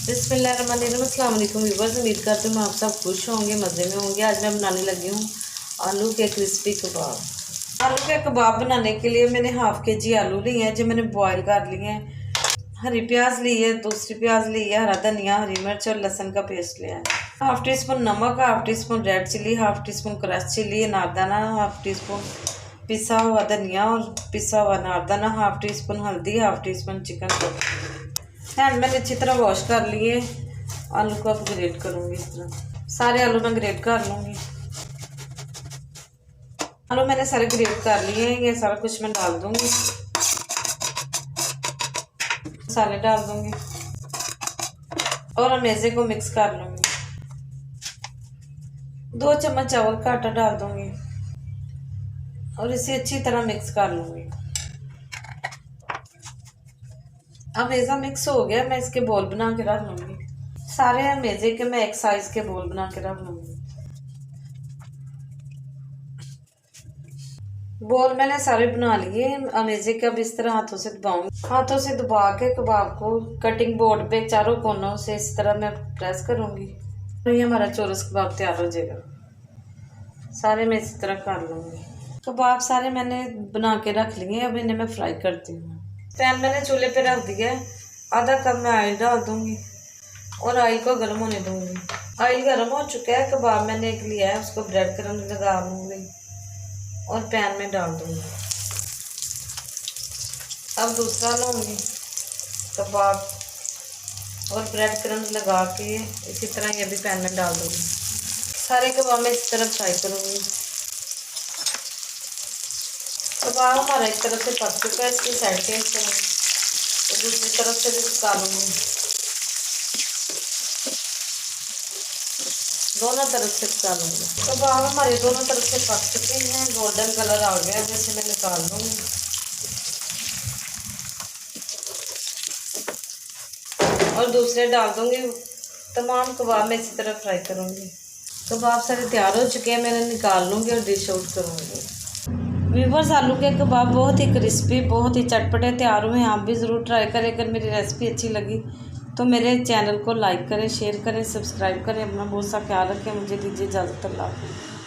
बिस्मिल्लाहिर्रहमानिर्रहीम। अस्सलाम वालेकुम व्यूअर्स, उम्मीद करती हूँ मैं आप सब खुश होंगे, मज़े में होंगे। आज मैं बनाने लगी हूँ आलू के क्रिस्पी कबाब। आलू के कबाब बनाने के लिए मैंने हाफ़ के जी आलू लिए हैं जो मैंने बॉयल कर लिए हैं। हरी प्याज ली है, दूसरी प्याज ली है, हरा धनिया, हरी मिर्च और लहसुन का पेस्ट लिया है। हाफ़ टी स्पून नमक, half teaspoon red chilli, half teaspoon crush chilli, अनारदाना, हाफ़ टी स्पून पिसा हुआ धनिया और पिसा हुआ अनारदाना, हाफ़ टी स्पून हल्दी, हाफ़ टी स्पून चिकन। हैंड मैंने अच्छी तरह वॉश कर लिए। आलू को अब ग्रेट करूँगी। इस तरह सारे आलू मैं ग्रेट कर लूँगी। आलू मैंने सारे ग्रेट कर लिए हैं। ये सारा कुछ मैं डाल दूँगी, मसाले डाल दूँगी और अमेज़े को मिक्स कर लूँगी। 2 चम्मच चावल का आटा डाल दूँगी और इसे अच्छी तरह मिक्स कर लूँगी। अमेज़ा मिक्स हो गया, मैं इसके बॉल बना के रख लूँगी। सारे अमेज़े के मैं एक साइज़ के बॉल बना के रख लूँगी। बॉल मैंने सारे बना लिए। अमेज़े के अब इस तरह हाथों से दबाऊंगी। हाथों से दबा के कबाब को कटिंग बोर्ड पे चारों कोनों से इस तरह मैं प्रेस करूँगी तो ये हमारा चौरस कबाब तैयार हो जाएगा। सारे मैं इस तरह कर लूँगी। कबाब सारे मैंने बना के रख लिए। अब इन्हें मैं फ्राई करती हूँ। पैन मैंने चूल्हे पे रख दिया है। आधा कप मैं ऑयल डाल दूँगी और ऑयल को गर्म होने दूँगी। ऑयल गर्म हो चुका है। कबाब मैंने एक लिया है, उसको ब्रेड क्रम्ब लगा लूँगी और पैन में डाल दूँगी। अब दूसरा लूँगी कबाब और ब्रेड क्रम्ब लगा के इसी तरह ये भी पैन में डाल दूँगी। सारे कबाब में इस तरह फ्राई करूँगी। कबाब हमारा एक तरफ से पक चुका है, इसकी साइड चेंज करूँगी तो दूसरी तरफ से भी पका लूँगी। दोनों तरफ से पका लूँगी। कबाब हमारे दोनों तरफ से पक चुके हैं, गोल्डन कलर आ गया। जैसे मैं निकाल लूँगी और दूसरे डाल दूँगी। तमाम कबाब में इसी तरह फ्राई करूँगी। कबाब सारे तैयार हो चुके हैं, मैंने निकाल लूँगी और डिश आउट करूँगी। व्यूअर्स, आलू के कबाब बहुत ही क्रिस्पी, बहुत ही चटपटे तैयार हुए हैं। आप भी ज़रूर ट्राई करें। अगर मेरी रेसिपी अच्छी लगी तो मेरे चैनल को लाइक करें, शेयर करें, सब्सक्राइब करें। अपना बहुत सा ख्याल रखें। मुझे दीजिए इजाज़त। अल्लाह हाफ़िज़।